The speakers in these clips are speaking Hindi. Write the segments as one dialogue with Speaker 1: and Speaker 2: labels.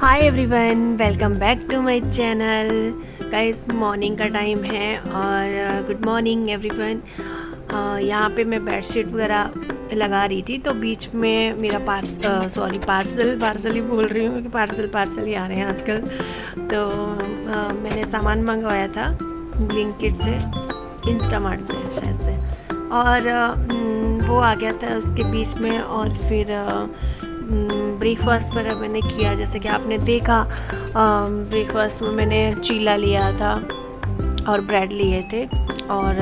Speaker 1: Hi everyone, welcome back to my channel. Guys morning का टाइम है और गुड मॉर्निंग एवरीवन। यहाँ पे मैं बेडशीट वगैरह लगा रही थी तो बीच में मेरा पार्सल ही बोल रही हूँ क्योंकि पार्सल ही आ रहे हैं आजकल। तो मैंने सामान मंगवाया था ब्लिंकिट से, इंस्टामार्ट से शायद से, और वो आ गया था उसके बीच में। और फिर ब्रेकफास्ट वगैरह मैंने किया, जैसे कि आपने देखा। ब्रेकफास्ट में मैंने चीला लिया था और ब्रेड लिए थे और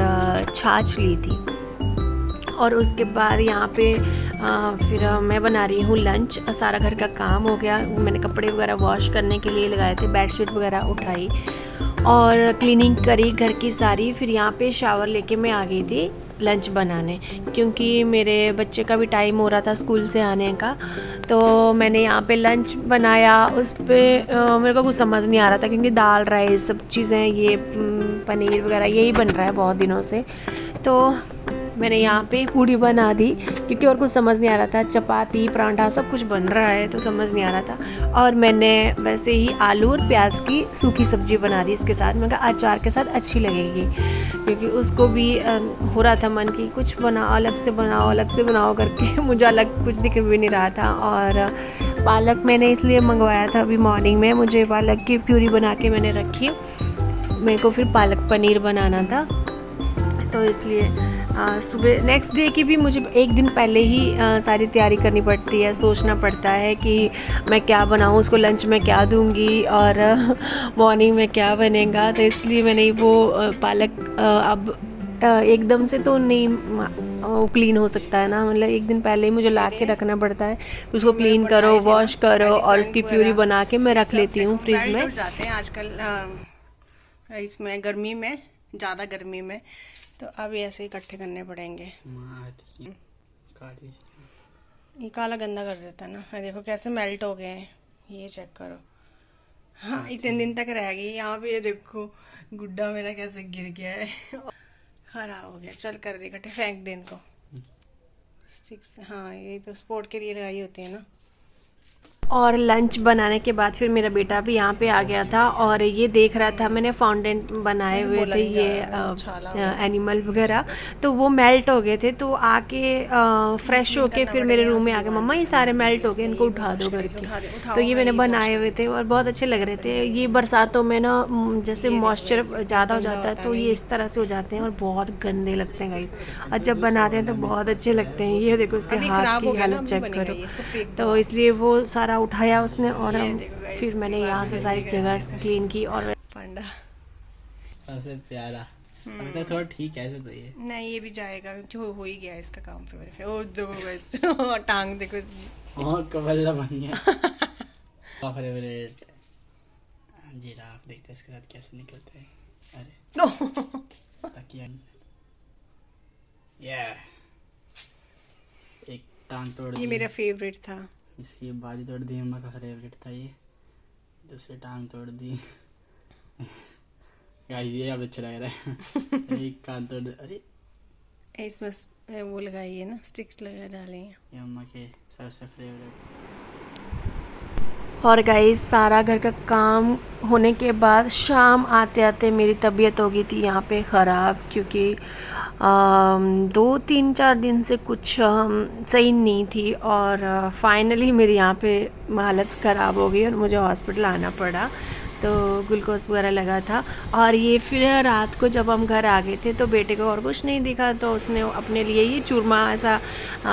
Speaker 1: छाछ ली थी। और उसके बाद यहाँ पे फिर मैं बना रही हूँ लंच। सारा घर का काम हो गया, मैंने कपड़े वगैरह वॉश करने के लिए लगाए थे, बेडशीट वगैरह उठाई और क्लीनिंग करी घर की सारी। फिर यहाँ पे शावर लेके मैं आ गई थी लंच बनाने, क्योंकि मेरे बच्चे का भी टाइम हो रहा था स्कूल से आने का। तो मैंने यहाँ पे लंच बनाया। उस पर मेरे को कुछ समझ नहीं आ रहा था क्योंकि दाल राइस सब चीज़ें, ये पनीर वगैरह यही बन रहा है बहुत दिनों से। तो मैंने यहाँ पे पूड़ी बना दी क्योंकि और कुछ समझ नहीं आ रहा था। चपाती परांठा सब कुछ बन रहा है तो समझ नहीं आ रहा था। और मैंने वैसे ही आलू और प्याज की सूखी सब्ज़ी बना दी इसके साथ। मैं कहा अचार के साथ अच्छी लगेगी, क्योंकि उसको भी हो रहा था मन की कुछ बनाओ, अलग से बनाओ करके मुझे अलग कुछ दिख भी नहीं रहा था। और पालक मैंने इसलिए मंगवाया था अभी मॉर्निंग में, मुझे पालक की प्यूरी बना के मैंने रखी। मेरे को फिर पालक पनीर बनाना था, तो इसलिए सुबह नेक्स्ट डे की भी मुझे एक दिन पहले ही सारी तैयारी करनी पड़ती है। सोचना पड़ता है कि मैं क्या बनाऊँ, उसको लंच में क्या दूँगी और मॉर्निंग में क्या बनेगा। तो इसलिए मैंने वो पालक अब एकदम से तो नहीं क्लीन हो सकता है ना, मतलब एक दिन पहले ही मुझे ला के रखना पड़ता है। उसको क्लीन करो, वॉश करो और उसकी प्यूरी बना के मैं रख लेती हूँ फ्रिज में।
Speaker 2: जाते हैं आजकल इसमें गर्मी में, ज़्यादा गर्मी में, तो अब ऐसे ही इकट्ठे करने पड़ेंगे। ये काला गंदा कर देता ना। देखो कैसे मेल्ट हो गए हैं, ये चेक करो। हाँ, इतने दिन तक रह गई। यहाँ पे ये देखो गुड्डा मेरा कैसे गिर गया है, खराब हो गया। चल कर दे इकट्ठे, फेंक दे इनको स्टिक्स। हाँ, ये तो स्पोर्ट के लिए लगाई होती है ना।
Speaker 1: और लंच बनाने के बाद फिर मेरा बेटा भी यहाँ पे आ गया था और ये देख रहा था। मैंने फाउंटेन बनाए हुए थे ये एनिमल वगैरह, तो वो मेल्ट हो गए थे। तो आके फ्रेश होके फिर मेरे रूम में आ गए, मम्मा ये सारे मेल्ट हो गए, इनको उठा दो करके। तो ये मैंने बनाए हुए थे और बहुत अच्छे लग रहे थे। ये बरसातों में ना जैसे मॉइस्चर ज़्यादा हो जाता है तो ये इस तरह से हो जाते हैं और बहुत गंदे लगते हैं गाइस। और जब बनाते हैं तो बहुत अच्छे लगते हैं। ये देखो इसके हाथ की हालत चेक करो। तो इसलिए वो सारा उठाया उसने और फिर मैंने यहाँ से सारी जगह क्लीन की। और
Speaker 2: पांडा
Speaker 3: सबसे प्यारा तो थोड़ा ठीक है ऐसे तो। ये
Speaker 2: नहीं, ये भी जाएगा क्योंकि हो ही गया इसका काम। फिर ओ देखो बस टांग देखो इसकी,
Speaker 3: और कबल्ला बन गया। फेवरेट जिराफ, देखते हैं इसके साथ कैसे निकलते हैं। अरे तकिया, ये एक टांग तोड़,
Speaker 2: ये मेरा फेवरेट था।
Speaker 3: इसकी बाजू तोड़ दी, अम्मा का फेवरेट था ये। दूसरी टांग तोड़ दी। ये अब अच्छा लग रहा है। एक कान तोड़, अरे
Speaker 2: इसमें वो लगाई है ना, स्टिक्स लगा डाली है।
Speaker 3: ये अम्मा के सबसे फेवरेट।
Speaker 1: और गाइस सारा घर का काम होने के बाद शाम आते आते मेरी तबीयत हो गई थी यहाँ पे ख़राब, क्योंकि 2-3-4 दिन से कुछ सही नहीं थी। और फाइनली मेरी यहाँ पे हालत ख़राब हो गई और मुझे हॉस्पिटल आना पड़ा। तो ग्लूकोज वगैरह लगा था। और ये फिर रात को जब हम घर आ गए थे तो बेटे को और कुछ नहीं दिखा, तो उसने अपने लिए ही चूरमा ऐसा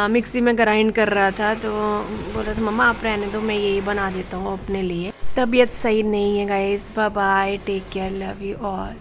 Speaker 1: मिक्सी में ग्राइंड कर रहा था। तो बोल रहा था मम्मा आप रहने दो, मैं यही बना देता हूँ अपने लिए। तबीयत सही नहीं है guys. Bye bye, take care, love you all.